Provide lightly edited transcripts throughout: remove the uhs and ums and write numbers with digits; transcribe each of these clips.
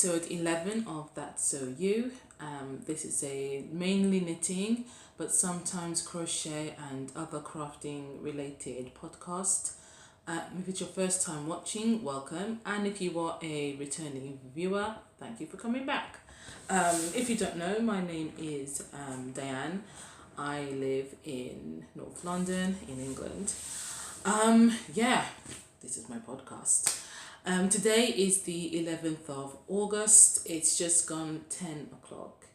episode 11 of That's So You. This is a mainly knitting, but sometimes crochet and other crafting related podcast. If it's your first time watching, welcome. And if you are a returning viewer, thank you for coming back. If you don't know, my name is Diane. I live in North London in England. This is my podcast. Today is the 11th of August. It's just gone 10 o'clock.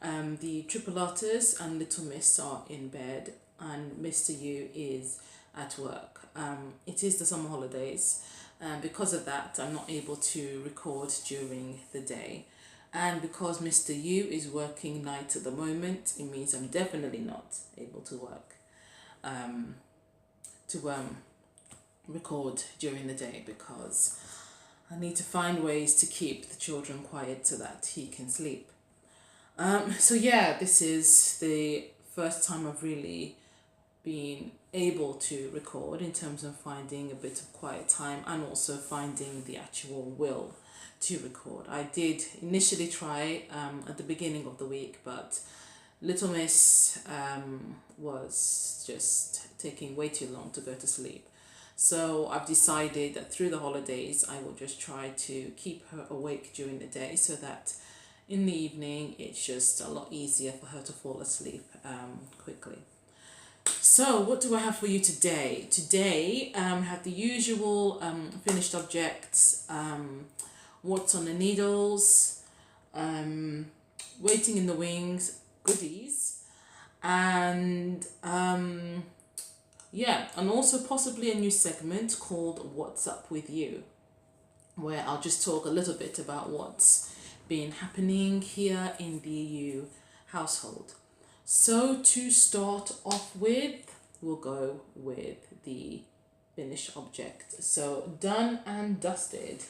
The Tripletters and Little Miss are in bed and Mr. U is at work. It is the summer holidays. Because of that, I'm not able to record during the day. And because Mr. U is working night at the moment, it means I'm definitely not able to work. Record during the day because I need to find ways to keep the children quiet so that he can sleep. This is the first time I've really been able to record in terms of finding a bit of quiet time and also finding the actual will to record. I did initially try at the beginning of the week, but Little Miss was just taking way too long to go to sleep. So I've decided that through the holidays, I will just try to keep her awake during the day so that in the evening, it's just a lot easier for her to fall asleep quickly. So what do I have for you today? Today, I have the usual finished objects, what's on the needles, waiting in the wings, goodies, and and also possibly a new segment called What's Up With You, where I'll just talk a little bit about what's been happening here in the EU household. So to start off with, we'll go with the finished object. So done and dusted.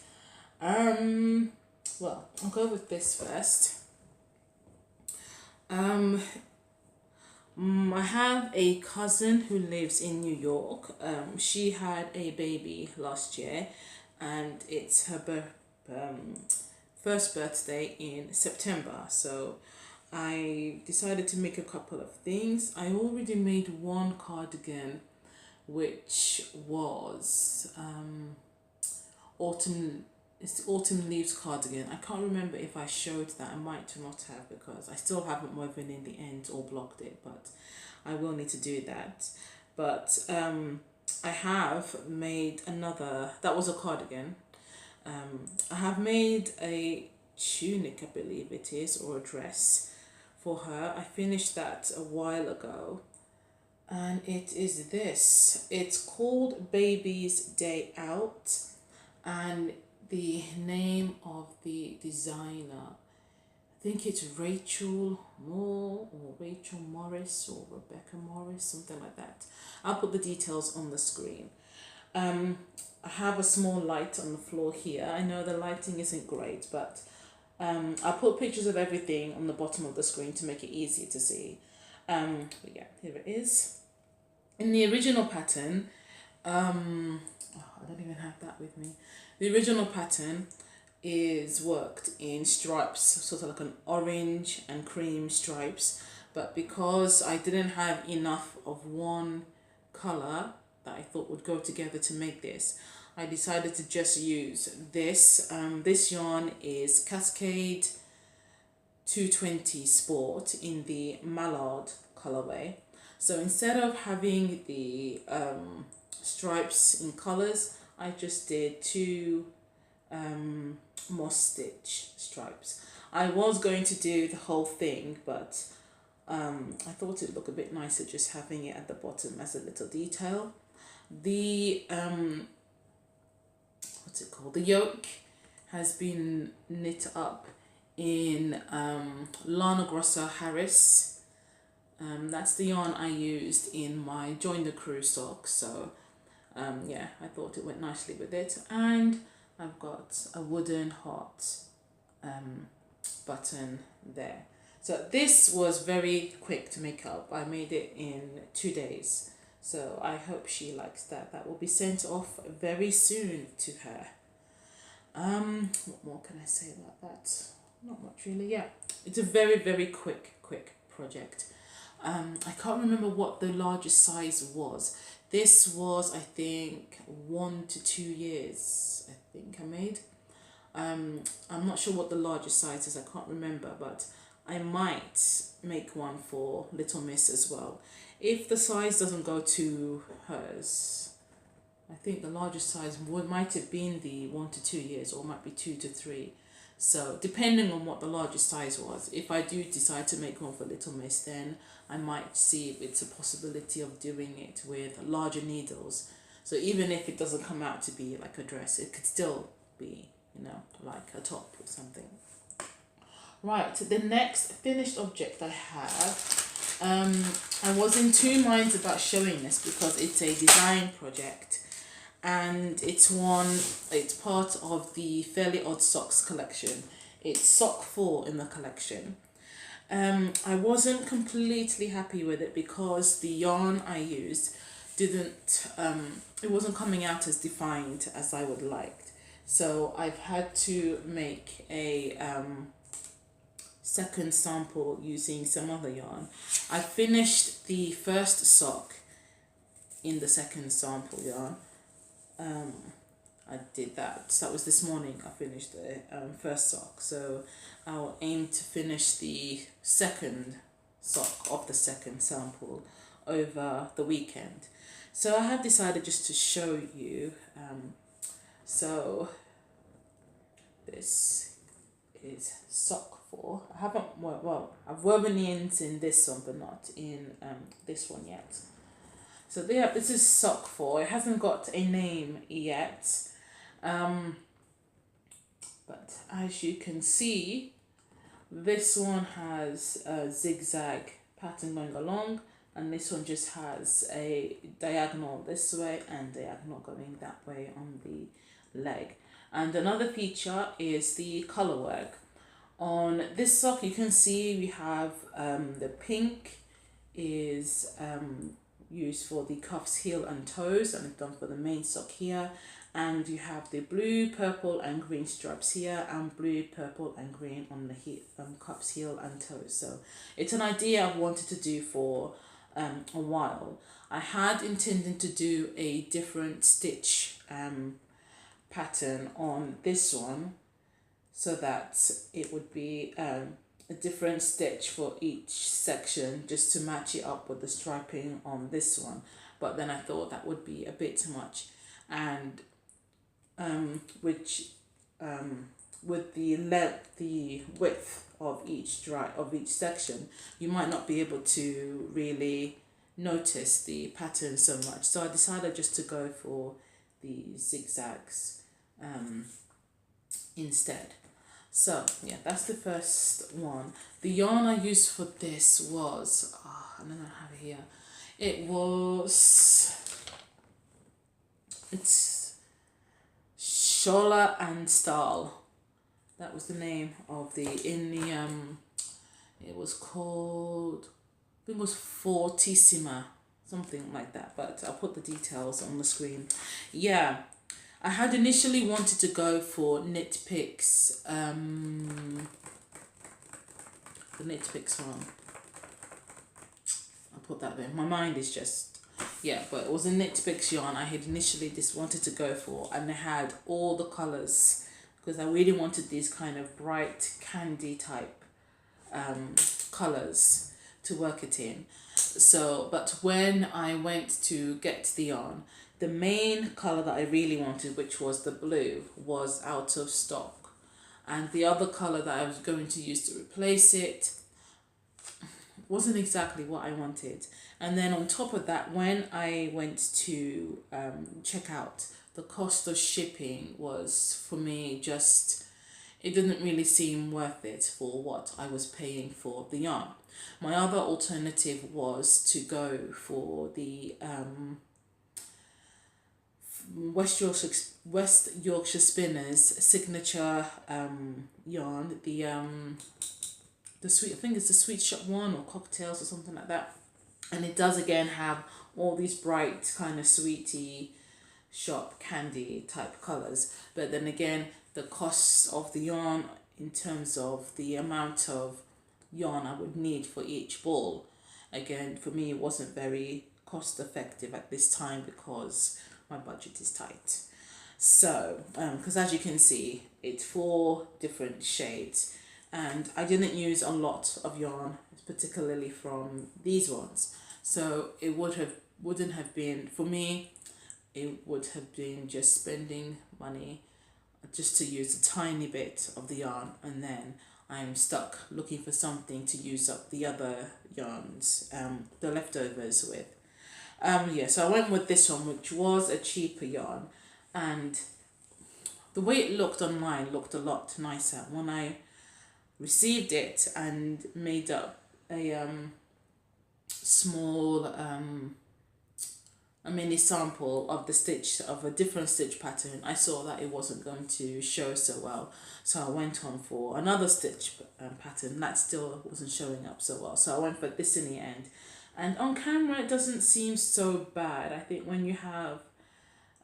I'll go with this first. I have a cousin who lives in New York. She had a baby last year and it's her first birthday in September. So I decided to make a couple of things. I already made one cardigan which was it's the autumn leaves cardigan. I can't remember if I showed that. I might not have because I still haven't woven in the ends or blocked it, but I will need to do that. But I have made another, that was a cardigan. I have made a tunic, I believe it is, or a dress for her. I finished that a while ago and it is this. It's called Baby's Day Out and the name of the designer, I think it's Rachel Moore or Rachel Morris or Rebecca Morris, something like that. I'll put the details on the screen. I have a small light on the floor here. I know the lighting isn't great, but I'll put pictures of everything on the bottom of the screen to make it easier to see. Here it is. In the original pattern, I don't even have that with me. The original pattern is worked in stripes, sort of like an orange and cream stripes. But because I didn't have enough of one colour that I thought would go together to make this, I decided to just use this. This yarn is Cascade 220 Sport in the Mallard colourway. So instead of having the stripes in colours, I just did two moss stitch stripes. I was going to do the whole thing, but I thought it'd look a bit nicer just having it at the bottom as a little detail. The the yoke has been knit up in Lana Grossa Harris. That's the yarn I used in my Join the Crew sock, so I thought it went nicely with it. And I've got a wooden heart button there. So this was very quick to make up. I made it in 2 days. So I hope she likes that. That will be sent off very soon to her. What more can I say about that? Not much really. Yeah, it's a very very quick project. I can't remember what the largest size was. This was, I think, 1 to 2 years. I think I made. I'm not sure what the largest size is. I can't remember, but I might make one for Little Miss as well. If the size doesn't go to hers, I think the largest size might have been the 1 to 2 years, or might be 2 to 3. So depending on what the largest size was, if I do decide to make one for Little Miss, then I might see if it's a possibility of doing it with larger needles. So even if it doesn't come out to be like a dress, it could still be, like a top or something. Right, the next finished object I have, I was in two minds about showing this because it's a design project, and it's part of the Fairly Odd Socks collection. It's sock 4 in the collection. I wasn't completely happy with it because the yarn I used it wasn't coming out as defined as I would like. So I've had to make a second sample using some other yarn. I finished the first sock in the second sample yarn. I did that. So that was this morning. I finished the first sock. So I'll aim to finish the second sock of the second sample over the weekend. So I have decided just to show you. So this is sock 4. I haven't, I've woven the ends in this one, but not in this one yet. So yeah, this is sock 4. It hasn't got a name yet. But as you can see, this one has a zigzag pattern going along, and this one just has a diagonal this way and diagonal going that way on the leg. And another feature is the color work. On this sock you can see we have the pink is used for the cuffs, heel and toes, and it's done for the main sock here. And you have the blue, purple and green stripes here, and blue, purple and green on the cuffs, heel and toes. So it's an idea I've wanted to do for a while. I had intended to do a different stitch pattern on this one, so that it would be a different stitch for each section, just to match it up with the striping on this one. But then I thought that would be a bit too much, and with the width of each section, you might not be able to really notice the pattern so much. So I decided just to go for the zigzags instead. So yeah, that's the first one. The yarn I used for this was, I don't have it here. It's Scholler and Stahl. That was the name of it was called, I think it was Fortissima, something like that, but I'll put the details on the screen. Yeah, I had initially wanted to go for Knit Picks, the Knit Picks one. I'll put that there. My mind is just, yeah, but it was a Knit Picks yarn I had initially just wanted to go for, and they had all the colours, because I really wanted these kind of bright candy type colours to work it in. So, but when I went to get the yarn, the main colour that I really wanted, which was the blue, was out of stock. And the other colour that I was going to use to replace it wasn't exactly what I wanted. And then on top of that, when I went to check out, the cost of shipping was, for me, just, it didn't really seem worth it for what I was paying for the yarn. My other alternative was to go for the West Yorkshire Spinners signature yarn, the sweet, I think it's the Sweet Shop one, or Cocktails or something like that. And it does again have all these bright kind of sweetie shop candy type colours, but then again the cost of the yarn in terms of the amount of yarn I would need for each ball. Again, for me, it wasn't very cost effective at this time because my budget is tight. So, because as you can see, it's 4 different shades, and I didn't use a lot of yarn, particularly from these ones. So it wouldn't have been, for me, it would have been just spending money just to use a tiny bit of the yarn, and then I'm stuck looking for something to use up the other yarns, the leftovers with. Yeah, so I went with this one, which was a cheaper yarn, and the way it looked online looked a lot nicer. When I received it and made up a small a mini sample of the stitch of a different stitch pattern, I saw that it wasn't going to show so well, so I went on for another stitch pattern that still wasn't showing up so well, so I went for this in the end. And on camera it doesn't seem so bad. I think when you have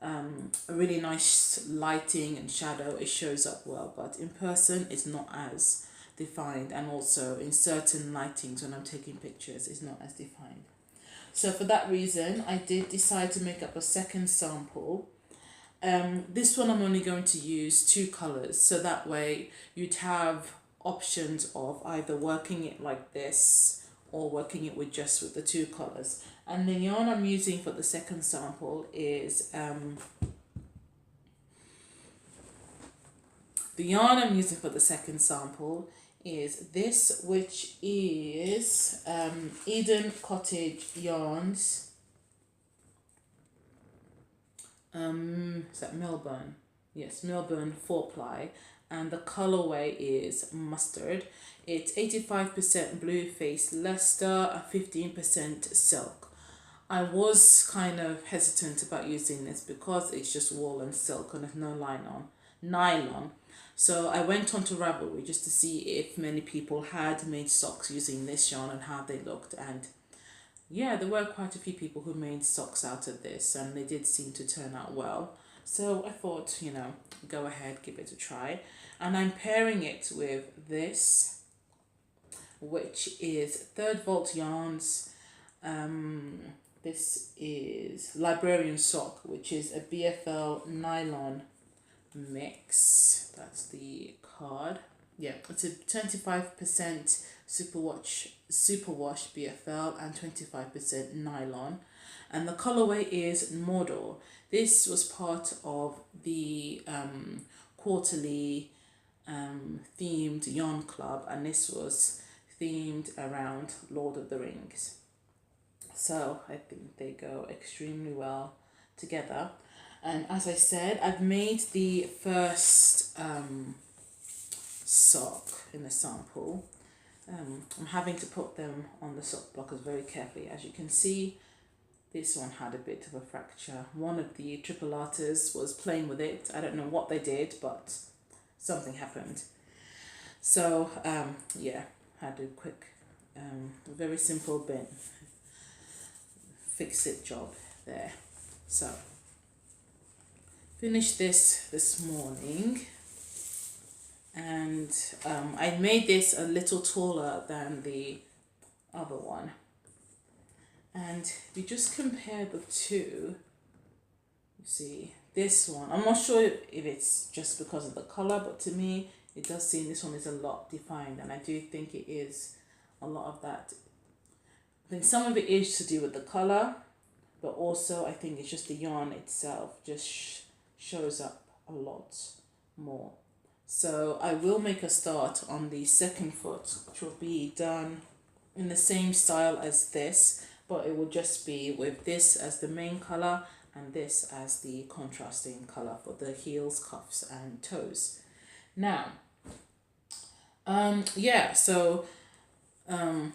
a really nice lighting and shadow, it shows up well, but in person it's not as defined, and also in certain lightings when I'm taking pictures it's not as defined. So for that reason, I did decide to make up a second sample. This one I'm only going to use 2 colours, so that way you'd have options of either working it like this or working it with the 2 colours. And the yarn I'm using for the second sample is this, which is Eden Cottage Yarns. Is that Melbourne? Yes, Melbourne 4-ply, and the colorway is mustard. It's 85% blue face Leicester and 15% silk. I was kind of hesitant about using this because it's just wool and silk and there's no nylon. So I went on to Ravelry just to see if many people had made socks using this yarn and how they looked, and yeah, there were quite a few people who made socks out of this and they did seem to turn out well. So I thought, go ahead, give it a try. And I'm pairing it with this, which is 3rd Vault Yarns. This is Librarian Sock, which is a BFL nylon mix. That's the card. Yeah, it's a 25% superwash BFL and 25% nylon, and the colorway is Mordor. This was part of the quarterly themed yarn club, and this was themed around Lord of the Rings. So I think they go extremely well together. And as I said, I've made the first sock in the sample. I'm having to put them on the sock blockers very carefully. As you can see, this one had a bit of a fracture. One of the triple artists was playing with it. I don't know what they did, but something happened. So yeah, had a quick, very simple fix-it job there. So finished this morning, and I made this a little taller than the other one, and if you just compare the two, you see this one, I'm not sure if it's just because of the color, but to me it does seem this one is a lot defined, and I do think it is a lot of that. I think some of it is to do with the color, but also I think it's just the yarn itself just shows up a lot more. So I will make a start on the second foot, which will be done in the same style as this, but it will just be with this as the main color and this as the contrasting color for the heels, cuffs and toes. Now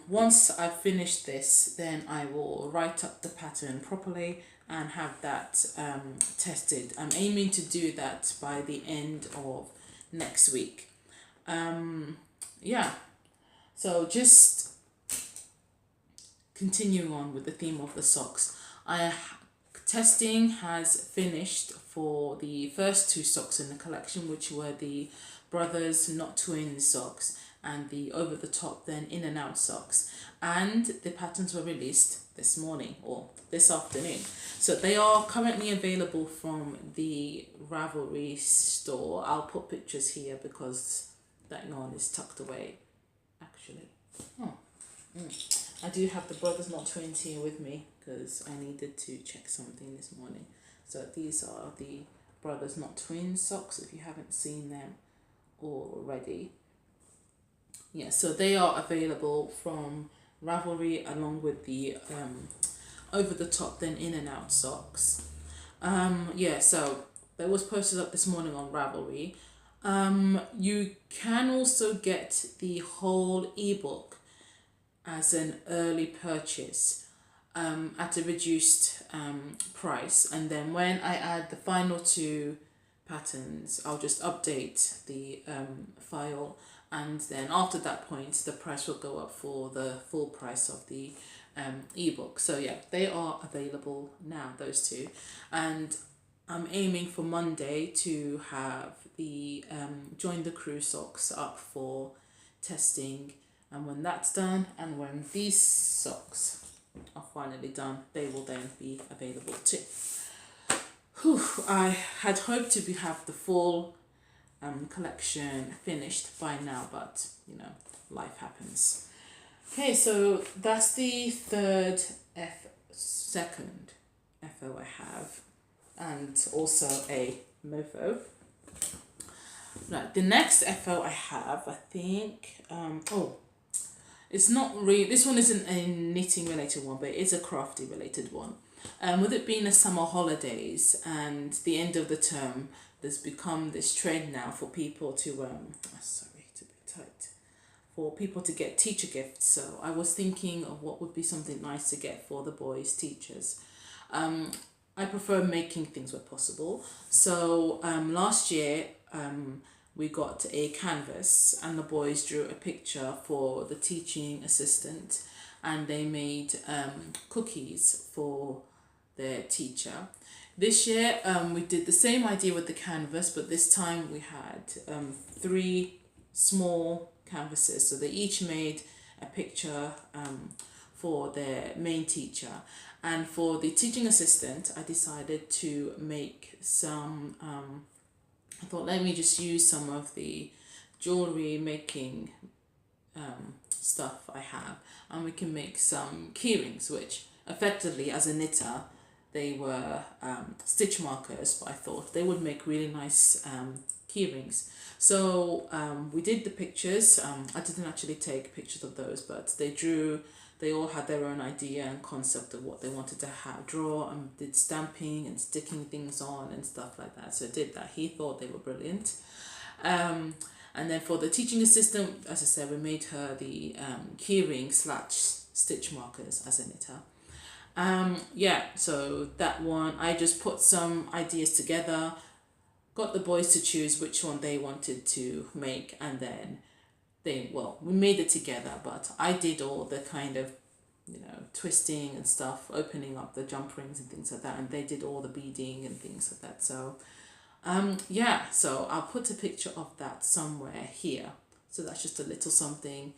once I've finished this, then I will write up the pattern properly and have that tested. I'm aiming to do that by the end of next week. So just continuing on with the theme of the socks, I Testing has finished for the first two socks in the collection, which were the brothers not twins socks and the over the top then in and out socks, and the patterns were released this morning or this afternoon. So they are currently available from the Ravelry store. I'll put pictures here because that yarn is tucked away actually. I do have the brothers not twins here with me because I needed to check something this morning. So these are the brothers not twins socks if you haven't seen them already. Yeah, so they are available from Ravelry along with the over the top then in and out socks. Yeah, so that was posted up this morning on Ravelry. You can also get the whole ebook as an early purchase at a reduced price, and then when I add the final two patterns I'll just update the file, and then after that point the price will go up for the full price of the ebook. So yeah, they are available now, those two, and I'm aiming for Monday to have the Join the Crew socks up for testing, and when that's done and when these socks are finally done they will then be available too. I had hoped to have the full collection finished by now, but you know, life happens. Okay, so that's the second FO I have, and also a mofo. Right, the next FO I have, I think, it's not really, this one isn't a knitting related one, but it's a crafty related one. With it being the summer holidays and the end of the term, there's become this trend now for people to, sorry, it's a bit tight, for people to get teacher gifts. So I was thinking of what would be something nice to get for the boys' teachers. I prefer making things where possible. So last year, we got a canvas and the boys drew a picture for the teaching assistant, and they made cookies for their teacher. This year we did the same idea with the canvas, but this time we had 3 small canvases, so they each made a picture for their main teacher. And for the teaching assistant I decided to make some I thought, let me just use some of the jewelry making stuff I have, and we can make some keyrings, which effectively as a knitter they were stitch markers, but I thought they would make really nice keyrings. So we did the pictures. I didn't actually take pictures of those, but they all had their own idea and concept of what they wanted to draw, and did stamping and sticking things on and stuff like that. So I did that. He thought they were brilliant. And then for the teaching assistant, as I said, we made her the keyring / stitch markers as a knitter. Yeah, so that one, I just put some ideas together, got the boys to choose which one they wanted to make, and then we made it together, but I did all the kind of, you know, twisting and stuff, opening up the jump rings and things like that, and they did all the beading and things like that. So yeah, so I'll put a picture of that somewhere here. So that's just a little something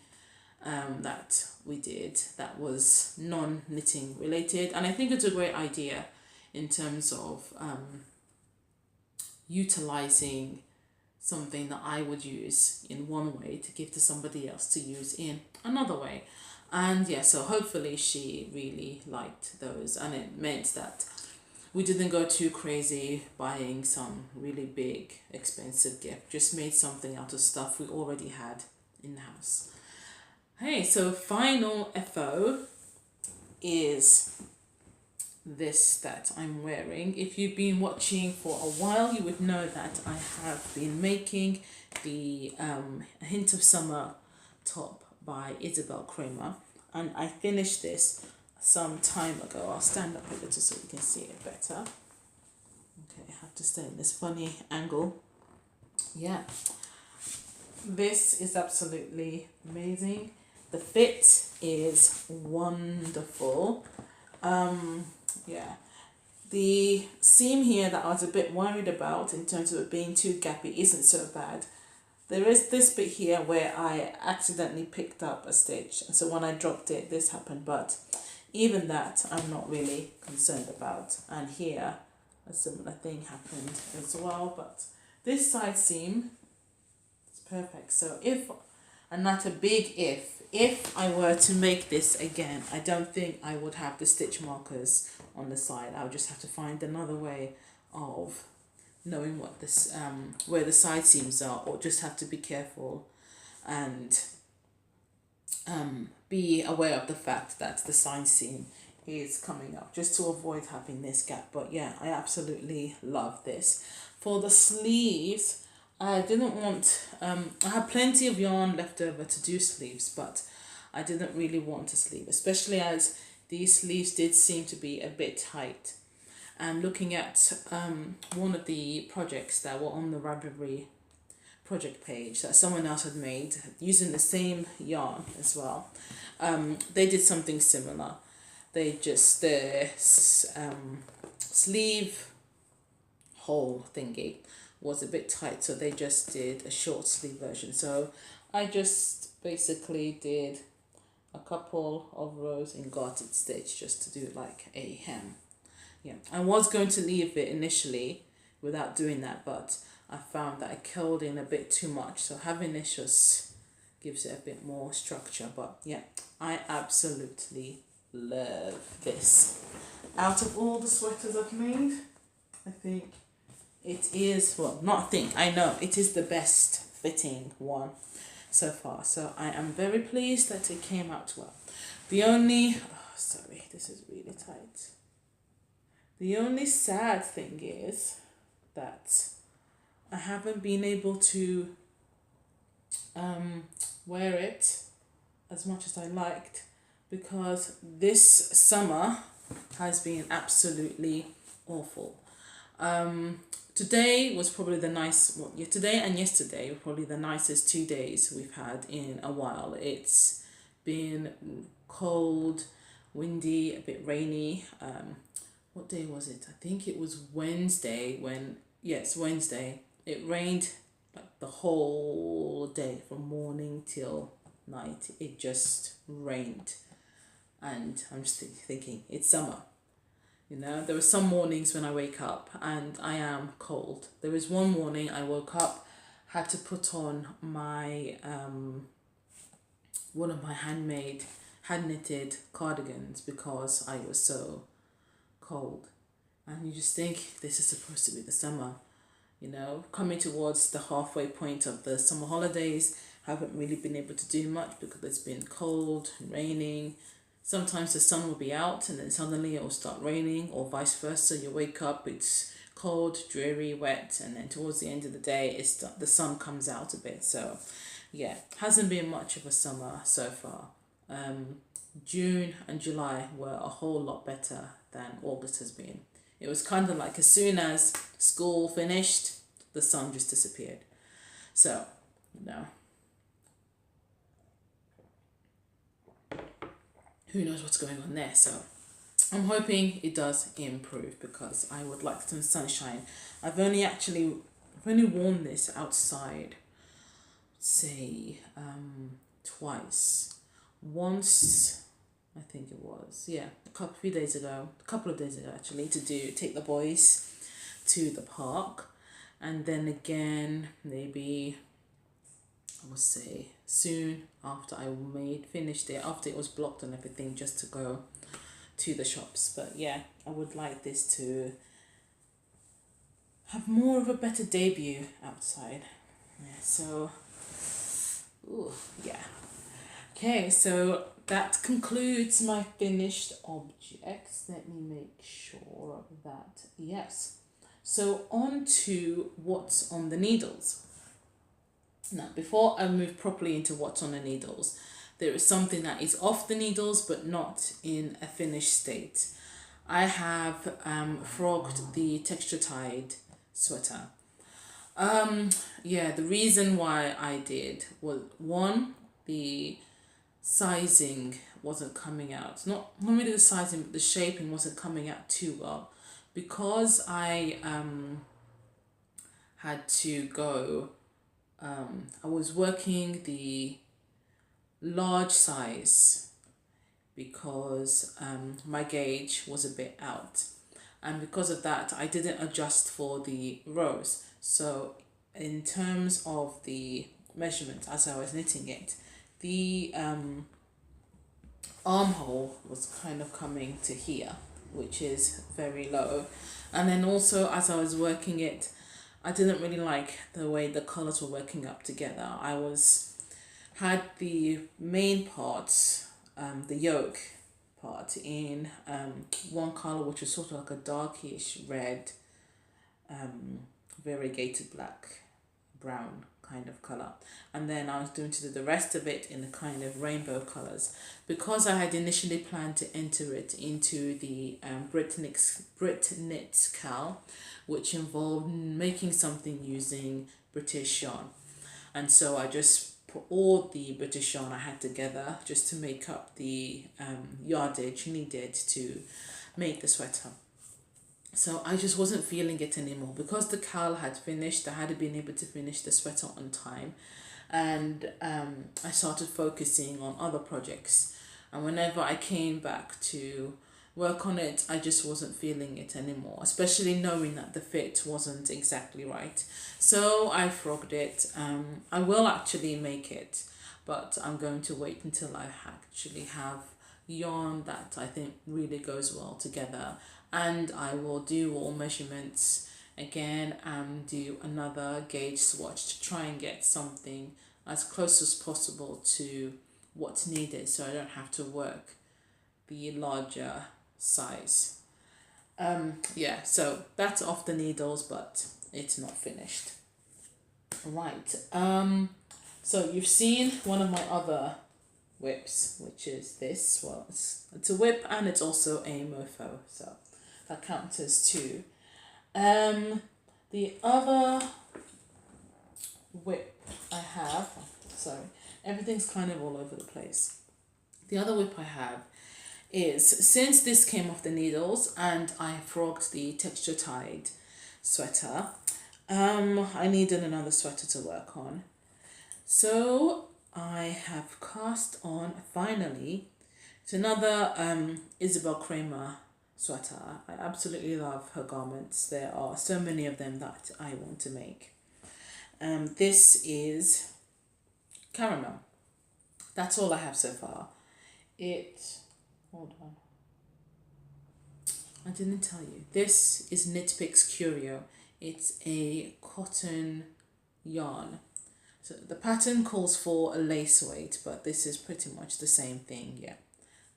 that we did that was non-knitting related, and I think it's a great idea in terms of utilizing something that I would use in one way to give to somebody else to use in another way. And yeah, so hopefully she really liked those, and it meant that we didn't go too crazy buying some really big expensive gift, just made something out of stuff we already had in the house. Hey, so final FO is this that I'm wearing. If you've been watching for a while, you would know that I have been making the Hint of Summer top by Isabel Kramer, and I finished this some time ago. I'll stand up a little so you can see it better. Okay, I have to stay in this funny angle. Yeah, this is absolutely amazing. The fit is wonderful. Yeah, The seam here that I was a bit worried about in terms of it being too gappy isn't so bad. There is this bit here where I accidentally picked up a stitch, and so when I dropped it, this happened, but even that I'm not really concerned about. And here a similar thing happened as well, but this side seam is perfect. So if, and not a big if I were to make this again, I don't think I would have the stitch markers on the side. I would just have to find another way of knowing what this where the side seams are, or just have to be careful and be aware of the fact that the side seam is coming up, just to avoid having this gap. But yeah, I absolutely love this. For the sleeves, I didn't want I had plenty of yarn left over to do sleeves, but I didn't really want a sleeve, especially as these sleeves did seem to be a bit tight. And looking at one of the projects that were on the Ravelry project page that someone else had made using the same yarn as well, they did something similar. They just, the sleeve hole thingy was a bit tight, so they just did a short sleeve version. So I just basically did a couple of rows in gartered stitch just to do like a hem. Yeah, I was going to leave it initially without doing that, but I found that I curled in a bit too much, so having this just gives it a bit more structure. But yeah, I absolutely love this. Out of all the sweaters I've made, I think it is, well, not think, I know it is the best fitting one so far. So I am very pleased that it came out well. The only, oh, sorry, this is really tight. The only sad thing is that I haven't been able to wear it as much as I liked, because this summer has been absolutely awful. Today was probably the today and yesterday were probably the nicest 2 days we've had in a while. It's been cold, windy, a bit rainy. What day was it? I think it was Wednesday Wednesday. It rained like the whole day from morning till night. It just rained. And I'm just thinking, it's summer. You know, there were some mornings when I wake up and I am cold. There was one morning I woke up, had to put on my one of my hand knitted cardigans because I was so cold. And you just think, this is supposed to be the summer, you know, coming towards the halfway point of the summer holidays. Haven't really been able to do much because it's been cold and raining. Sometimes the sun will be out and then suddenly it will start raining, or vice versa. You wake up, it's cold, dreary, wet, and then towards the end of the day the sun comes out a bit. So yeah, hasn't been much of a summer so far. June and July were a whole lot better than August has been. It was kind of like as soon as school finished, the sun just disappeared. So, you know, who knows what's going on there. So I'm hoping it does improve because I would like some sunshine. I've only worn this outside, say, twice. Once, I think it was, yeah, a couple of days ago actually, to take the boys to the park, and then again maybe I would say soon after I finished it, after it was blocked and everything, just to go to the shops. But yeah, I would like this to have more of a better debut outside. Yeah, so ooh, yeah. Okay, so that concludes my finished objects. Let me make sure of that. Yes. So on to what's on the needles. Now, before I move properly into what's on the needles, there is something that is off the needles but not in a finished state. I have frogged the texture tied sweater. Yeah, the reason why I did was, one, the sizing wasn't coming out. Not really the sizing, but the shaping wasn't coming out too well. because I had to go, I was working the large size because my gauge was a bit out, and because of that I didn't adjust for the rows. So in terms of the measurement as I was knitting it, the armhole was kind of coming to here, which is very low. And then also as I was working it, I didn't really like the way the colors were working up together. Had the main part, the yoke part, in one color, which was sort of like a darkish red, variegated black, brown kind of color, and then I was doing to do the rest of it in the kind of rainbow colors. Because I had initially planned to enter it into the Brit Knit Cal, which involved making something using British yarn, and so I just put all the British yarn I had together just to make up the yardage needed to make the sweater. So I just wasn't feeling it anymore. Because the cowl had finished, I hadn't been able to finish the sweater on time, and I started focusing on other projects, and whenever I came back to work on it, I just wasn't feeling it anymore, especially knowing that the fit wasn't exactly right. So I frogged it. I will actually make it, but I'm going to wait until I actually have yarn that I think really goes well together, and I will do all measurements again and do another gauge swatch to try and get something as close as possible to what's needed, so I don't have to work the larger size. Yeah, so that's off the needles, but it's not finished. Right, so you've seen one of my other whips, which is this. Well, it's a whip and it's also a mofo, so that counts as two. The other whip I have, sorry, everything's kind of all over the place. The other whip I have is, since this came off the needles and I frogged the texture tied sweater, I needed another sweater to work on. So I have cast on, finally, it's another Isabel Kramer sweater. I absolutely love her garments. There are so many of them that I want to make. This is caramel. That's all I have so far. Hold on. I didn't tell you. This is Knit Picks Curio. It's a cotton yarn. So the pattern calls for a lace weight, but this is pretty much the same thing, yeah.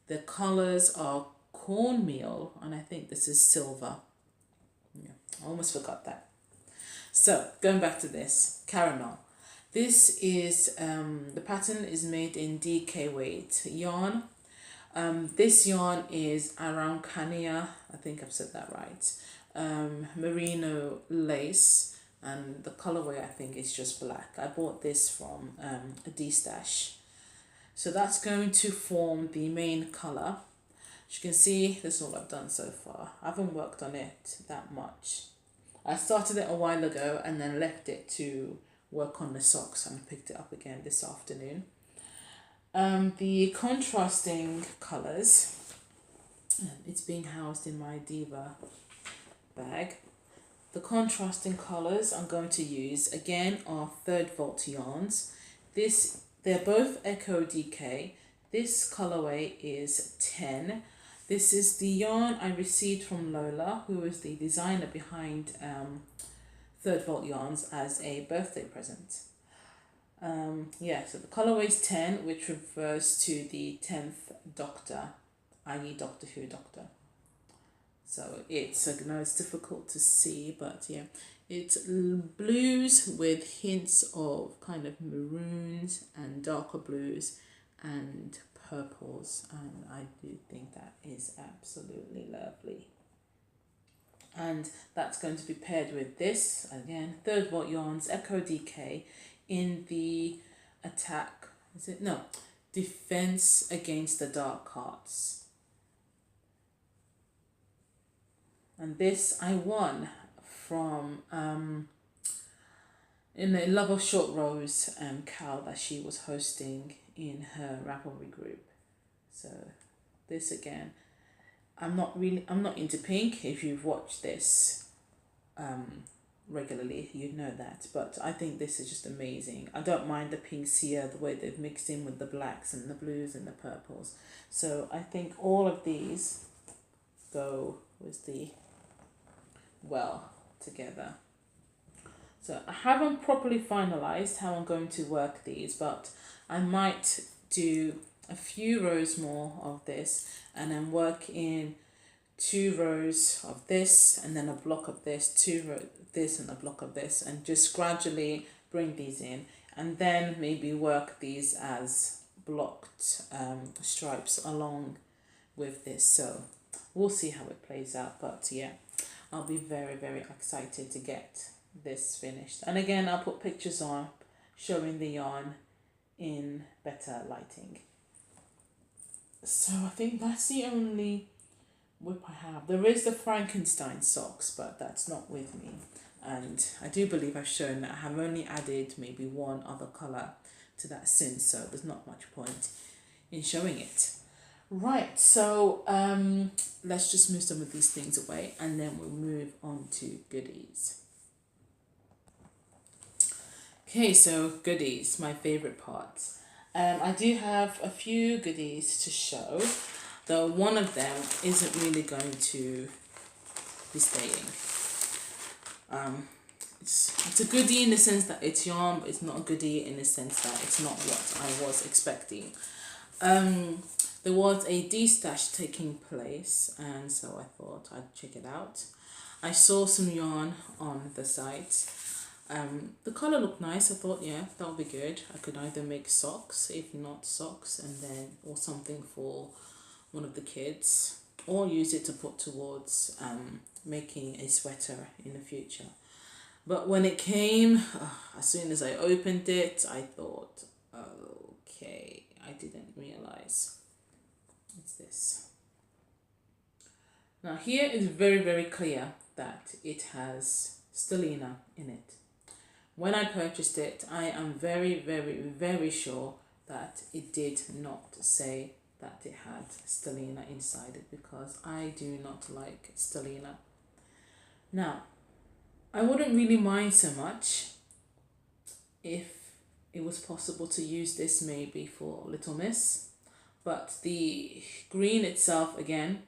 The colours are cornmeal, and I think this is silver. Yeah, I almost forgot that. So, going back to this, caramel. This is, the pattern is made in DK weight yarn. This yarn is Araucania, I think I've said that right, merino lace, and the colorway I think is just black. I bought this from a D-stash. So that's going to form the main color. As you can see, this is all I've done so far. I haven't worked on it that much. I started it a while ago and then left it to work on the socks, and picked it up again this afternoon. The contrasting colors, it's being housed in my Diva bag. The contrasting colors I'm going to use again are 3rd Volt yarns. They're both Echo DK. This colorway is 10. This is the yarn I received from Lola, who is the designer behind 3rd Volt yarns, as a birthday present. Yeah, so the colorway is 10, which refers to the 10th Doctor, i.e. Doctor Who Doctor. So it's, I know it's difficult to see, but yeah, it's blues with hints of kind of maroons and darker blues and purples, and I do think that is absolutely lovely. And that's going to be paired with this, again, 3rd Volt yarns, Echo DK, in the Defense Against the Dark Arts. And this I won from in a Love of Short Rows Cal that she was hosting in her Ravelry group. So this again, I'm not into pink. If you've watched this regularly, you know that, but I think this is just amazing. I don't mind the pinks here, the way they've mixed in with the blacks and the blues and the purples. So I think all of these go with the well together. So I haven't properly finalized how I'm going to work these, but I might do a few rows more of this and then work in 2 rows of this and then a block of this, 2 rows this and a block of this, and just gradually bring these in, and then maybe work these as blocked stripes along with this. So we'll see how it plays out, but yeah, I'll be very, very excited to get this finished. And again, I'll put pictures on showing the yarn in better lighting. So I think that's the only whip I have. There is the Frankenstein socks, but that's not with me. And I do believe I've shown that I have only added maybe one other colour to that since, so there's not much point in showing it. Right, so let's just move some of these things away and then we'll move on to goodies. Okay, so goodies, my favourite part. I do have a few goodies to show, though one of them isn't really going to be staying. It's a goodie in the sense that it's yarn, but it's not a goodie in the sense that it's not what I was expecting. There was a de-stash taking place, and so I thought I'd check it out. I saw some yarn on the site. The colour looked nice. I thought, yeah, that would be good. I could either make socks, if not socks, and then or something for one of the kids, or use it to put towards making a sweater in the future. But when it came, as soon as I opened it, I thought, okay, I didn't realise. It's this. Now here is very, very clear that it has stellina in it. When I purchased it, I am very, very, very sure that it did not say that it had stellina inside it, because I do not like stellina. Now, I wouldn't really mind so much if it was possible to use this maybe for Little Miss, but the green itself, again,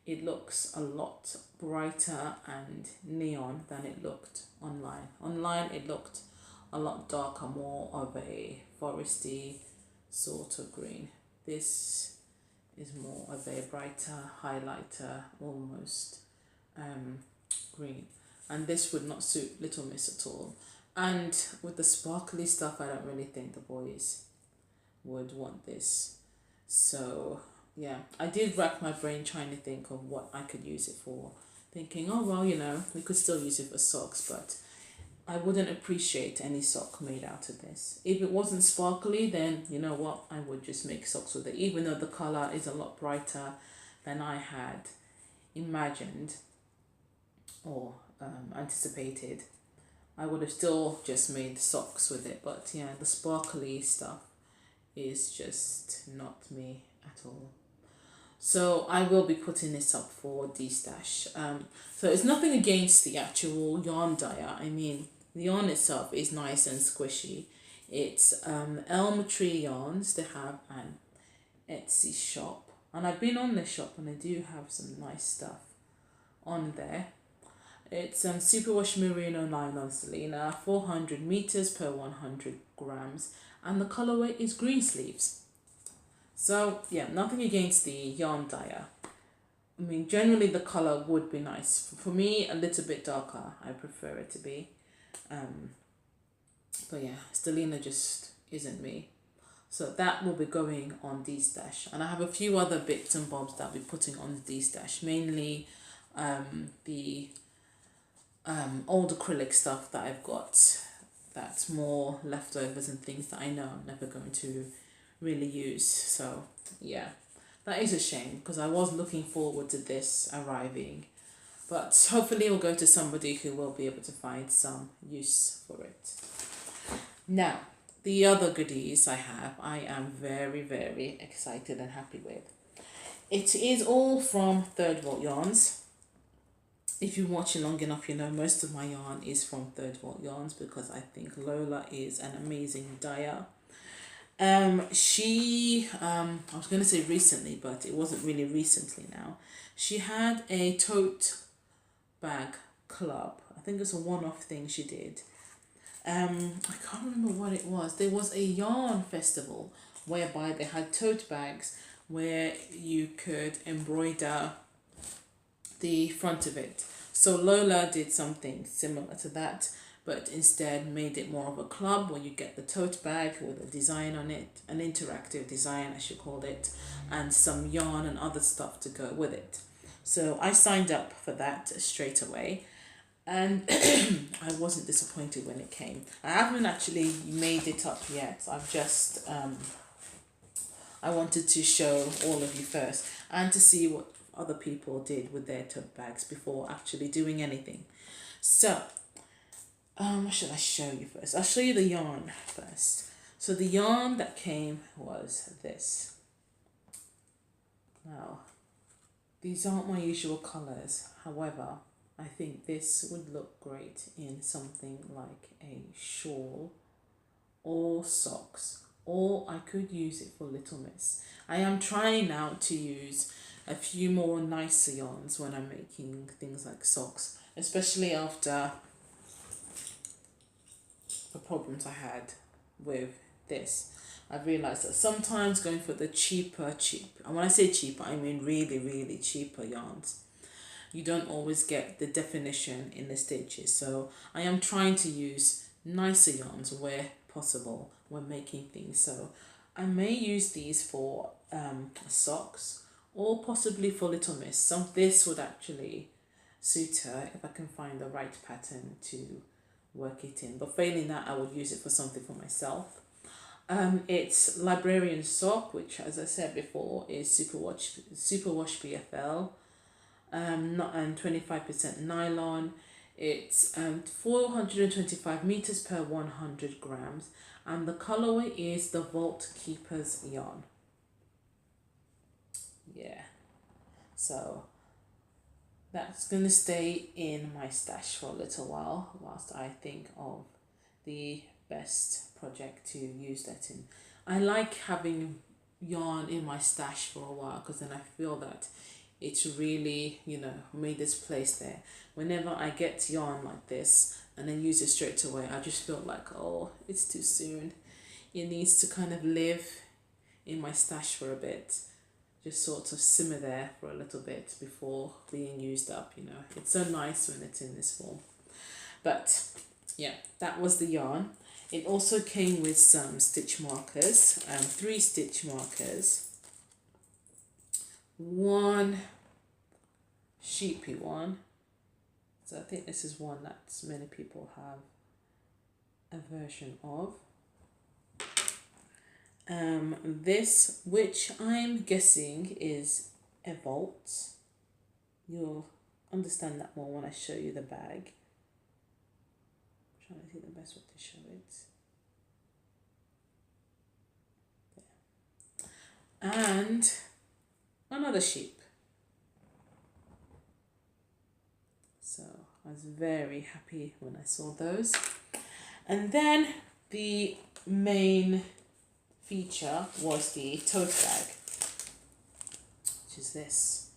it looks a lot brighter and neon than it looked online. Online it looked a lot darker, more of a foresty sort of green. This is more of a brighter highlighter, almost green, and this would not suit Little Miss at all. And with the sparkly stuff, I don't really think the boys would want this. So yeah, I did rack my brain trying to think of what I could use it for, thinking, oh well, you know, we could still use it for socks, but I wouldn't appreciate any sock made out of this. If it wasn't sparkly, then you know what, I would just make socks with it, even though the colour is a lot brighter than I had imagined or anticipated. I would have still just made socks with it, but yeah, the sparkly stuff is just not me at all. So I will be putting this up for de-stash. So it's nothing against the actual yarn dyer. I mean, the yarn itself is nice and squishy. It's Elm Tree Yarns. They have an Etsy shop, and I've been on this shop and they do have some nice stuff on there. It's superwash merino nylon stellina, 400 meters per 100 grams, and the colorway is green sleeves. So yeah, nothing against the yarn dyer. I mean, generally the color would be nice. For me, a little bit darker, I prefer it to be. But yeah, stellina just isn't me. So that will be going on de-stash. And I have a few other bits and bobs that I'll be putting on de-stash, mainly the old acrylic stuff that I've got, that's more leftovers and things that I know I'm never going to really use. So yeah, that is a shame, because I was looking forward to this arriving, but hopefully it will go to somebody who will be able to find some use for it. Now, the other goodies I am very, very excited and happy with. It is all from Third Volt Yarns. If you're watching long enough, you know most of my yarn is from Third Volt Yarns because I think Lola is an amazing dyer. I was going to say recently, but it wasn't really recently now. She had a tote bag club. I think it's a one-off thing she did. I can't remember what it was. There was a yarn festival whereby they had tote bags where you could embroider the front of it. So Lola did something similar to that, but instead made it more of a club where you get the tote bag with a design on it, an interactive design as she called it, and some yarn and other stuff to go with it. So I signed up for that straight away, and I wasn't disappointed when it came. I haven't actually made it up yet. I've just I wanted to show all of you first and to see what other people did with their tote bags before actually doing anything. So what should I show you first? I'll show you the yarn first. So the yarn that came was this. Now, these aren't my usual colours. However, I think this would look great in something like a shawl or socks, or I could use it for Little Miss. I am trying now to use a few more nicer yarns when I'm making things like socks, especially after the problems I had with this. I've realised that sometimes going for the cheap, and when I say cheaper, I mean really, really cheaper yarns, you don't always get the definition in the stitches. So I am trying to use nicer yarns where possible when making things. So I may use these for socks or possibly for Little Miss. So this would actually suit her if I can find the right pattern to work it in. But failing that, I would use it for something for myself. It's Librarian Sock, which, as I said before, is Superwash BFL, and 25% nylon. It's 425 meters per 100 grams, and the colorway is the Vault Keepers yarn. Yeah, so that's going to stay in my stash for a little while whilst I think of the best project to use that in. I like having yarn in my stash for a while because then I feel that it's really, made its place there. Whenever I get yarn like this and then use it straight away, I just feel like, oh, it's too soon. It needs to kind of live in my stash for a bit. Just sort of simmer there for a little bit before being used up, It's so nice when it's in this form. But yeah, that was the yarn. It also came with some stitch markers, 3 stitch markers, one sheepy one. So I think this is one that many people have a version of. This, which I'm guessing is a vault. You'll understand that more when I show you the bag. I'm trying to see the best way to show it. There. And another sheep. So I was very happy when I saw those. And then the main feature was the tote bag, which is this,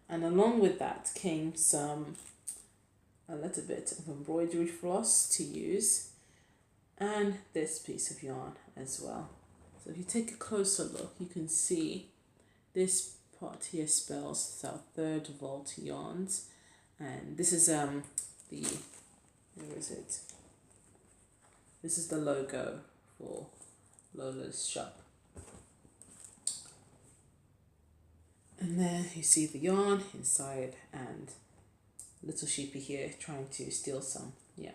and along with that came a little bit of embroidery floss to use and this piece of yarn as well. So if you take a closer look, you can see this part here spells South Third Volt Yarns, and this is where is it? This is the logo for Lola's shop. And there you see the yarn inside and little sheepy here trying to steal some. Yeah,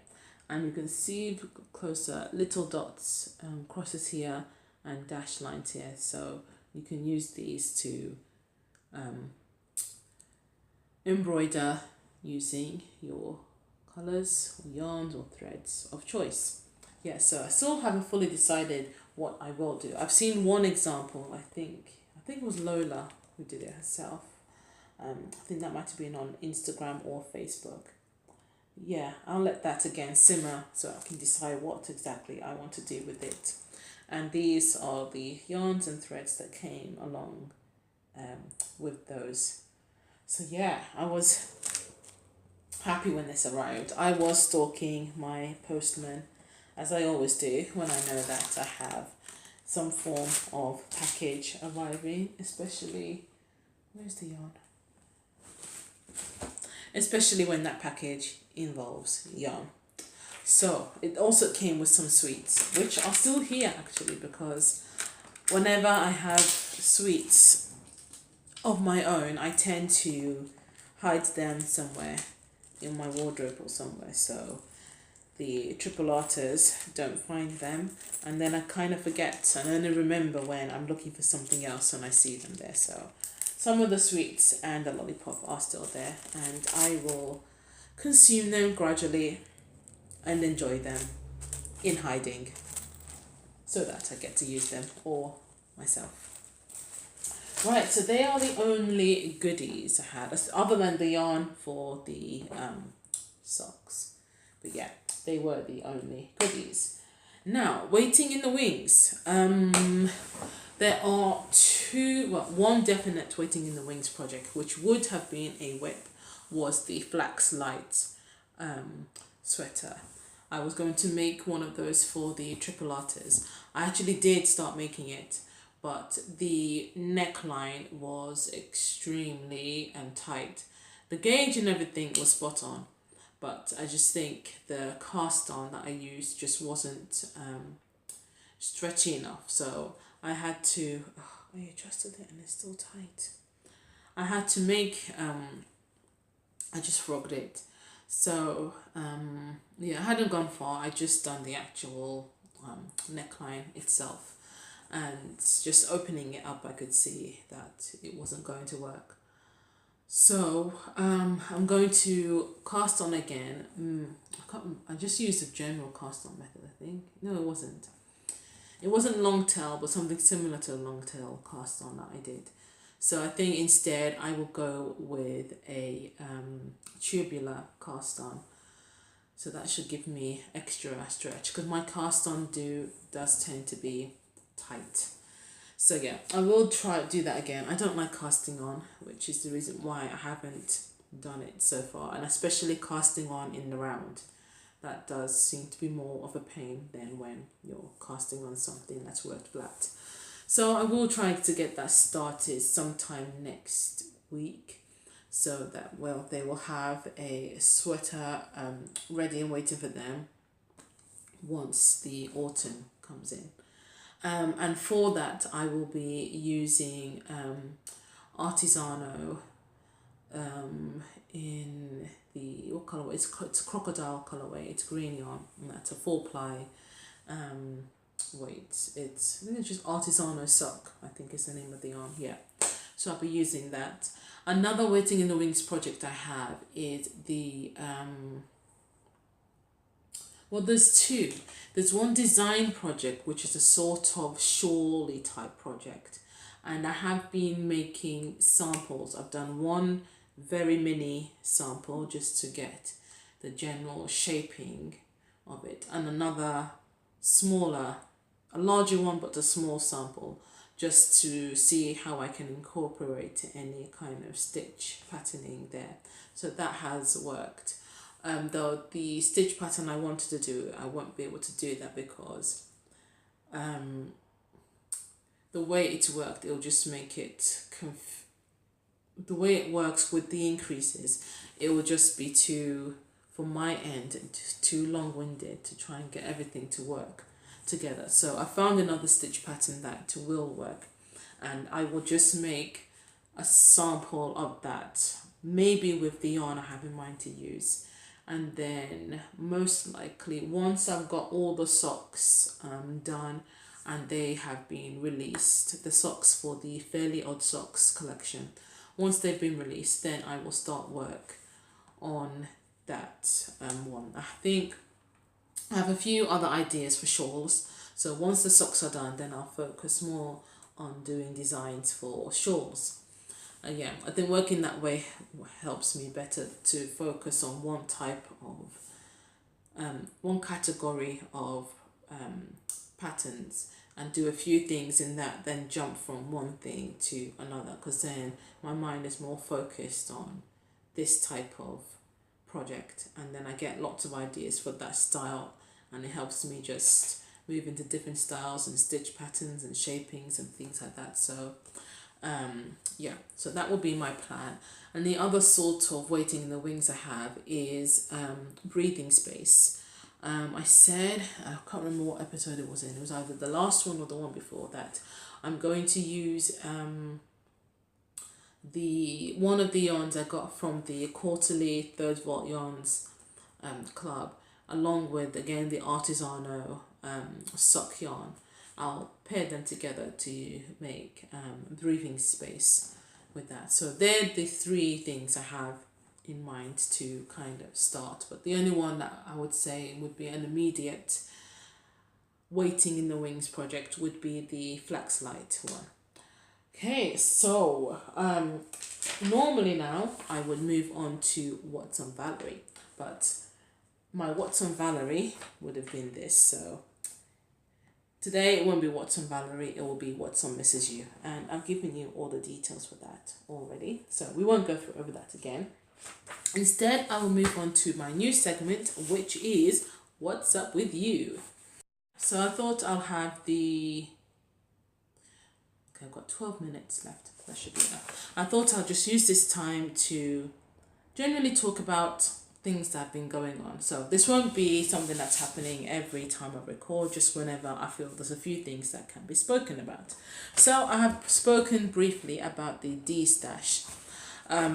and you can see closer little dots, crosses here and dash lines here, so you can use these to embroider using your colors, or yarns, or threads of choice. Yeah, so I still haven't fully decided what I will do. I've seen one example, I think it was Lola who did it herself. I think that might have been on Instagram or Facebook. Yeah, I'll let that again simmer so I can decide what exactly I want to do with it. And these are the yarns and threads that came along with those. So yeah, I was happy when this arrived. I was stalking my postman, as I always do when I know that I have some form of package arriving, especially, where's the yarn? Especially when that package involves yarn. So it also came with some sweets, which are still here actually, because whenever I have sweets of my own, I tend to hide them somewhere in my wardrobe or somewhere, so the triple arters don't find them, and then I kind of forget and only remember when I'm looking for something else and I see them there. So some of the sweets and the lollipop are still there, and I will consume them gradually and enjoy them in hiding so that I get to use them all myself. Right, so they are the only goodies I had, other than the yarn for the socks. But yeah, they were the only goodies. Now, waiting in the wings. There are one definite waiting in the wings project, which would have been a whip, was the Flax Light sweater. I was going to make one of those for the triple arters. I actually did start making it, but the neckline was extremely tight. The gauge and everything was spot on, but I just think the cast on that I used just wasn't stretchy enough. So I had to, I adjusted it and it's still tight. I had to make, I just frogged it. So yeah, I hadn't gone far. I just done the actual neckline itself. And just opening it up, I could see that it wasn't going to work. So I'm going to cast on again. I just used a general cast on method, I think. No, it wasn't. It wasn't long tail, but something similar to a long tail cast on that I did. So I think instead I will go with a tubular cast on. So that should give me extra stretch, because my cast on does tend to be tight. So yeah, I will do that again. I don't like casting on, which is the reason why I haven't done it so far, and especially casting on in the round. That does seem to be more of a pain than when you're casting on something that's worked flat. So I will try to get that started sometime next week, so that, well, they will have a sweater ready and waiting for them once the autumn comes in. And for that I will be using Artisano in the, what colourway? It's crocodile colourway. It's green yarn, and that's a 4-ply. It's I think it's just Artisano Sock, I think is the name of the yarn. Yeah, so I'll be using that. Another waiting in the wings project I have is the well, there's two. There's one design project, which is a sort of shawly type project, and I have been making samples. I've done one very mini sample just to get the general shaping of it, and another smaller, a larger one but a small sample, just to see how I can incorporate any kind of stitch patterning there. So that has worked. Though the stitch pattern I wanted to do, I won't be able to do that because the way it's worked, it'll just make it the way it works with the increases, it will just be too, for my end, too long-winded to try and get everything to work together. So I found another stitch pattern that will work, and I will just make a sample of that, maybe with the yarn I have in mind to use. And then most likely, once I've got all the socks done and they have been released, the socks for the Fairly Odd Socks collection, once they've been released, then I will start work on that one. I think I have a few other ideas for shawls. So once the socks are done, then I'll focus more on doing designs for shawls. Yeah, I think working that way helps me better to focus on one type of, one category of patterns and do a few things in that, then jump from one thing to another, because then my mind is more focused on this type of project, and then I get lots of ideas for that style, and it helps me just move into different styles and stitch patterns and shapings and things like that. So yeah, so that will be my plan. And the other sort of waiting in the wings I have is breathing space. I said, I can't remember what episode it was in, it was either the last one or the one before that, I'm going to use the one of the yarns I got from the quarterly Third Vault Yarns club, along with again the Artisano sock yarn. I'll pair them together to make breathing space with that. So they're the three things I have in mind to kind of start, but the only one that I would say would be an immediate waiting in the wings project would be the Flaxlight one. Okay, so normally now I would move on to What's on Valerie, but my What's on Valerie would have been this. So today it won't be What's on Valerie, it will be What's on Mrs. You, and I've given you all the details for that already, so we won't go through over that again. Instead, I will move on to my new segment, which is What's Up With You. So I thought I'll have the... Okay, I've got 12 minutes left. That should be enough. I thought I'll just use this time to generally talk about things that have been going on. So this won't be something that's happening every time I record, just whenever I feel there's a few things that can be spoken about. So I have spoken briefly about the D-stash.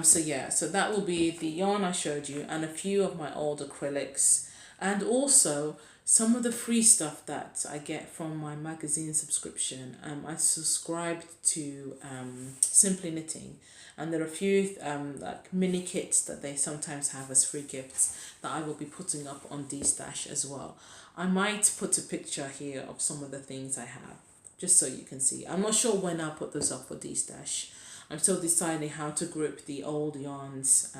So yeah, so that will be the yarn I showed you and a few of my old acrylics, and also some of the free stuff that I get from my magazine subscription. I subscribed to Simply Knitting, and there are a few like mini kits that they sometimes have as free gifts that I will be putting up on D-stash as well. I might put a picture here of some of the things I have, just so you can see. I'm not sure when I'll put those up for D-stash. I'm still deciding how to group the old yarns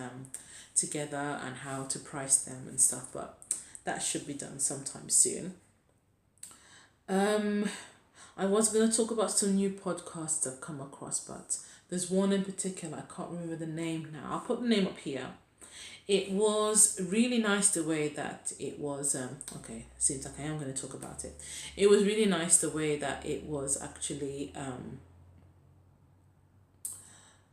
together and how to price them and stuff, but that should be done sometime soon. I was going to talk about some new podcasts I've come across, but there's one in particular, I can't remember the name now. I'll put the name up here. It was really nice the way that it was, okay, seems like I am going to talk about it. It was really nice the way that it was actually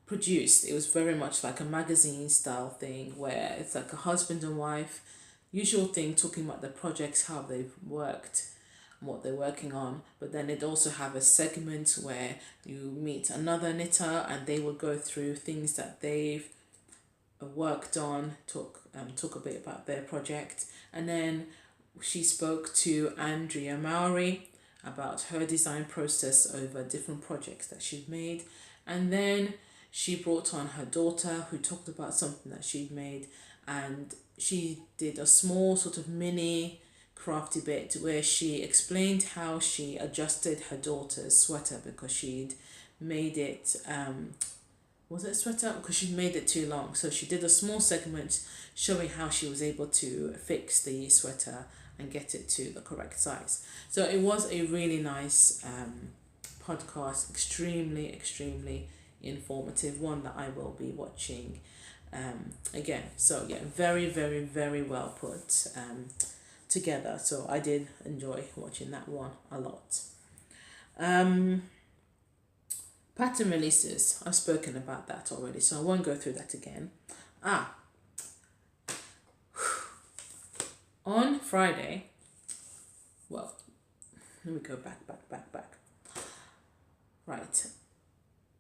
produced. It was very much like a magazine style thing where it's like a husband and wife, usual thing, talking about the projects, how they've worked, what they're working on, but then it also have a segment where you meet another knitter and they will go through things that they've worked on, talk a bit about their project. And then she spoke to Andrea Mowry about her design process over different projects that she'd made, and then she brought on her daughter who talked about something that she'd made, and she did a small sort of mini crafty bit where she explained how she adjusted her daughter's sweater because she'd made it, was it a sweater? Because she'd made it too long. So she did a small segment showing how she was able to fix the sweater and get it to the correct size. So it was a really nice podcast, extremely informative, one that I will be watching again. So yeah, very well put together. So I did enjoy watching that one a lot. Pattern releases, I've spoken about that already, so I won't go through that again. On Friday, well, let me go back. Right.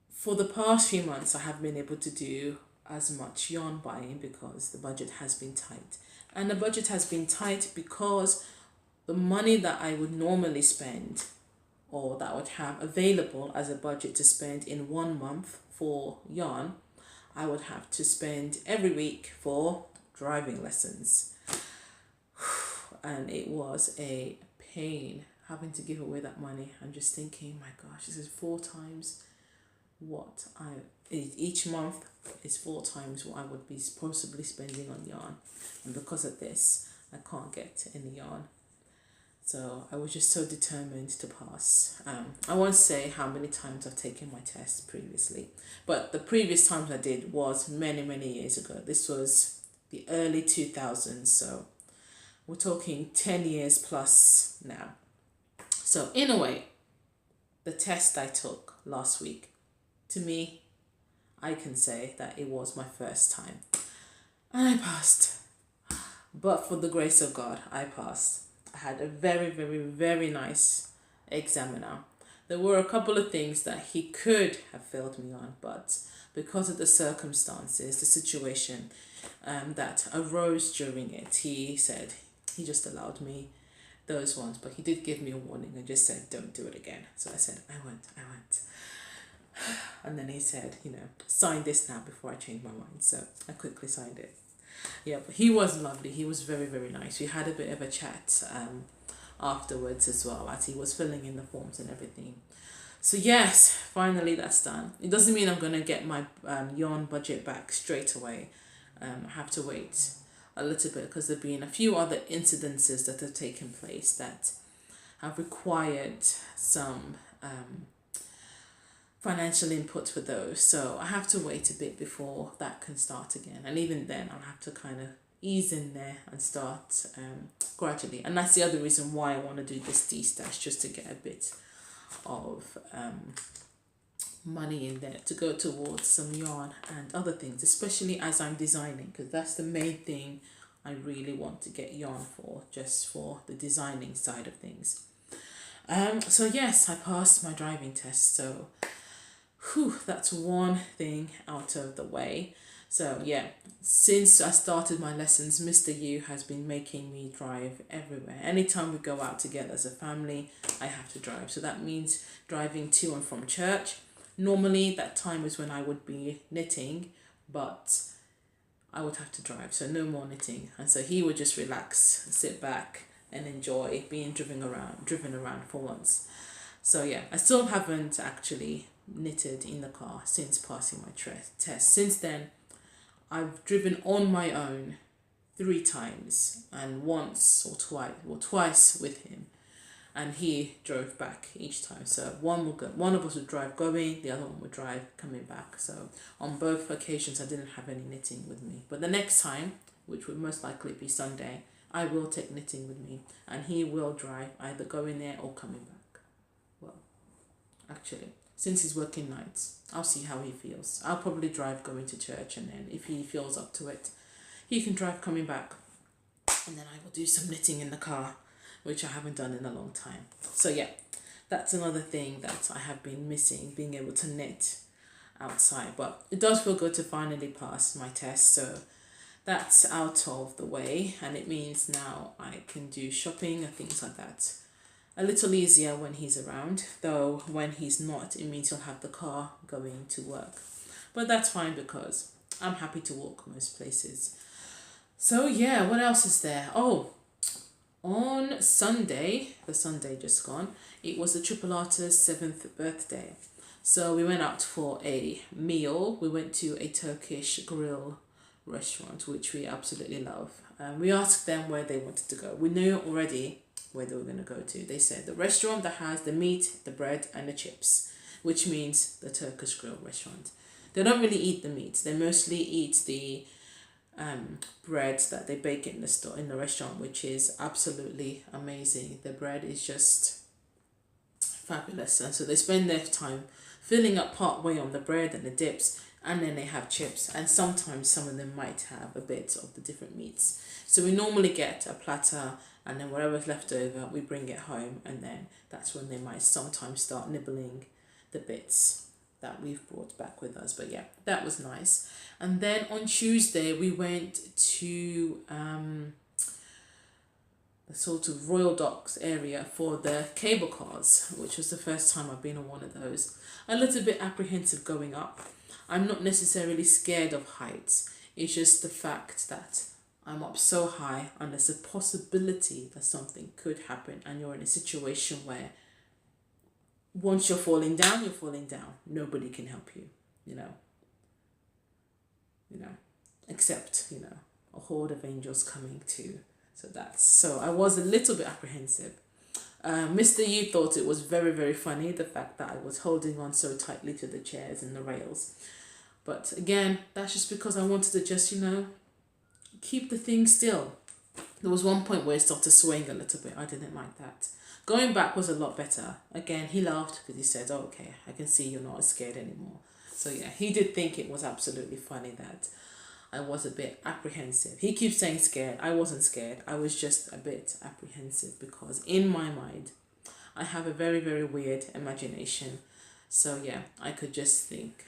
For the past few months, I have been able to do as much yarn buying because the budget has been tight. And the budget has been tight because the money that I would normally spend, or that I would have available as a budget to spend in 1 month for yarn, I would have to spend every week for driving lessons. And it was a pain having to give away that money. I'm just thinking, my gosh, this is 4 times what each month is 4 times what I would be possibly spending on yarn. And because of this, I can't get any yarn. So I was just so determined to pass. I won't say how many times I've taken my test previously, but the previous times I did was many, many years ago. This was the early 2000s, so we're talking 10 years plus now. So in a way, the test I took last week, to me, I can say that it was my first time. And I passed. But for the grace of God, I passed. I had a very, very, very nice examiner. There were a couple of things that he could have failed me on, but because of the circumstances, the situation that arose during it, he said he just allowed me those ones, but he did give me a warning and just said, don't do it again. So I said, I won't. And then he said, sign this now before I change my mind. So I quickly signed it. Yeah, but he was lovely. He was very, very nice. We had a bit of a chat afterwards as well, as he was filling in the forms and everything. So yes, finally that's done. It doesn't mean I'm going to get my yarn budget back straight away. I have to wait a little bit because there have been a few other incidences that have taken place that have required some financial input for those. So I have to wait a bit before that can start again. And even then I'll have to kind of ease in there and start gradually. And that's the other reason why I want to do this de-stash, just to get a bit of money in there to go towards some yarn and other things, especially as I'm designing, because that's the main thing I really want to get yarn for, just for the designing side of things. So yes, I passed my driving test, so that's one thing out of the way. So yeah, since I started my lessons, Mr. Yu has been making me drive everywhere. Anytime we go out together as a family, I have to drive. So that means driving to and from church. Normally that time is when I would be knitting, but I would have to drive, so no more knitting. And so he would just relax, sit back and enjoy being driven around for once. So yeah, I still haven't actually knitted in the car since passing my test. Since then, I've driven on my own 3 times, and once or twice with him, and he drove back each time. So one of us would drive going, the other one would drive coming back. So on both occasions I didn't have any knitting with me, but the next time, which would most likely be Sunday, I will take knitting with me, and he will drive either going there or coming back. Well, actually, since he's working nights, I'll see how he feels. I'll probably drive going to church, and then if he feels up to it, he can drive coming back, and then I will do some knitting in the car, which I haven't done in a long time. So yeah, that's another thing that I have been missing, being able to knit outside. But it does feel good to finally pass my test, so that's out of the way, and it means now I can do shopping and things like that a little easier when he's around, though when he's not, it means he'll have the car going to work. But that's fine because I'm happy to walk most places. So yeah, what else is there? Oh, on Sunday, the Sunday just gone, it was the Triple Arter's 7th birthday. So we went out for a meal. We went to a Turkish grill restaurant, which we absolutely love. We asked them where they wanted to go. We knew already where they were going to go to. They said the restaurant that has the meat, the bread and the chips, which means the Turkish grill restaurant. They don't really eat the meat. They mostly eat the bread that they bake in the restaurant, which is absolutely amazing. The bread is just fabulous, and so they spend their time filling up part way on the bread and the dips, and then they have chips, and sometimes some of them might have a bit of the different meats. So we normally get a platter, and then whatever's left over we bring it home, and then that's when they might sometimes start nibbling the bits that we've brought back with us. But yeah, that was nice. And then on Tuesday we went to the sort of Royal Docks area for the cable cars, which was the first time I've been on one of those. A little bit apprehensive going up. I'm not necessarily scared of heights. It's just the fact that I'm up so high and there's a possibility that something could happen and you're in a situation where once you're falling down, you're falling down. Nobody can help you, you know. Except, a horde of angels coming too. So I was a little bit apprehensive. Mr. Yu thought it was very, very funny, the fact that I was holding on so tightly to the chairs and the rails. But again, that's just because I wanted to just, keep the thing still. There was one point where it started swaying a little bit. I didn't like that. Going back was a lot better. Again, he laughed because he said, oh, okay, I can see you're not as scared anymore. So yeah, he did think it was absolutely funny that I was a bit apprehensive. He keeps saying scared. I wasn't scared. I was just a bit apprehensive because in my mind, I have a very, very weird imagination. So yeah, I could just think,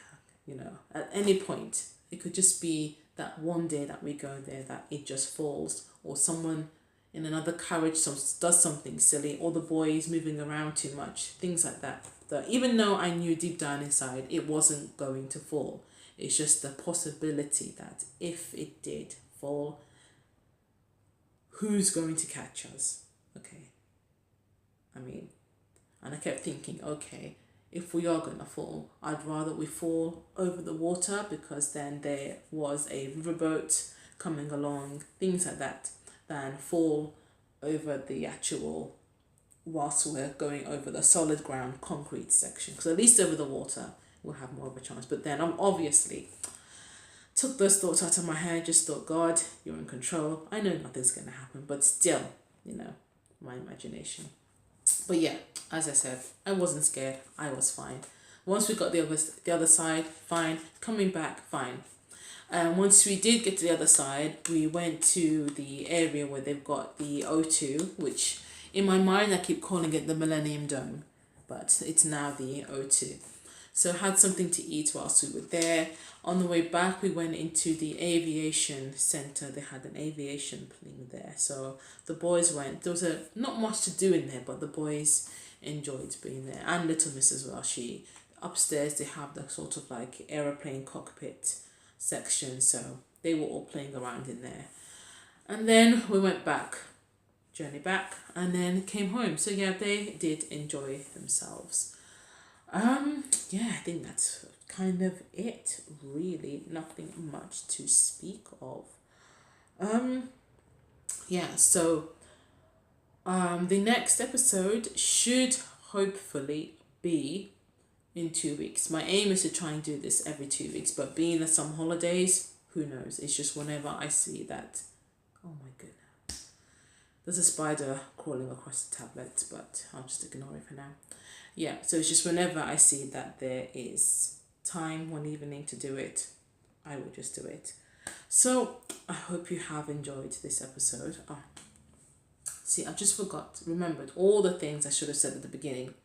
at any point, it could just be that one day that we go there that it just falls, or someone in another carriage does something silly, or the boy is moving around too much, things like that. That even though I knew deep down inside it wasn't going to fall, it's just the possibility that if it did fall, who's going to catch us? Okay. And I kept thinking, okay, if we are going to fall, I'd rather we fall over the water, because then there was a riverboat coming along, things like that, than fall over the actual, whilst we're going over the solid ground concrete section. Because at least over the water, we'll have more of a chance. But then I'm obviously took those thoughts out of my head, just thought, God, you're in control. I know nothing's going to happen, but still, my imagination. But yeah, as I said, I wasn't scared. I was fine. Once we got the other side, fine. Coming back, fine. Once we did get to the other side, we went to the area where they've got the O2, which in my mind I keep calling it the Millennium Dome, but it's now the O2. So had something to eat whilst we were there. On the way back, we went into the aviation center. They had an aviation plane there. So the boys went. There was not much to do in there, but the boys enjoyed being there. And little miss as well. Upstairs, they have the sort of like aeroplane cockpit section. So they were all playing around in there. And then we went back, journey back, and then came home. So yeah, they did enjoy themselves. I think that's kind of it, really. Nothing much to speak of. So the next episode should hopefully be in 2 weeks. My aim is to try and do this every 2 weeks, but being that some holidays, who knows? It's just whenever I see that, oh my goodness, there's a spider crawling across the tablet, but I'll just ignore it for now. Yeah, so it's just whenever I see that there is time one evening to do it, I will just do it. So I hope you have enjoyed this episode. I just remembered all the things I should have said at the beginning.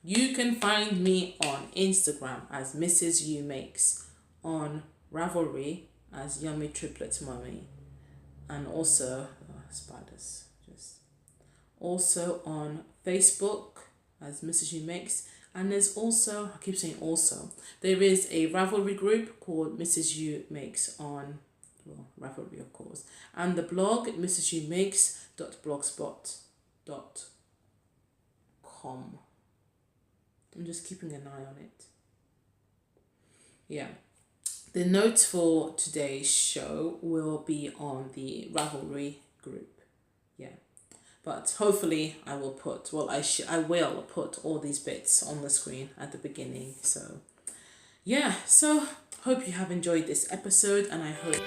You can find me on Instagram as Mrs. Yu Makes, on Ravelry as YummyTripletMummy, and also also on Facebook as Mrs. Yu Makes. And there's also, I keep saying also, there is a Ravelry group called Mrs. Yu Makes on, Ravelry of course, and the blog mrsyummakes.blogspot.com. I'm just keeping an eye on it. Yeah. The notes for today's show will be on the Ravelry group. Yeah. But hopefully I will put, I will put all these bits on the screen at the beginning. So yeah, so hope you have enjoyed this episode, and I hope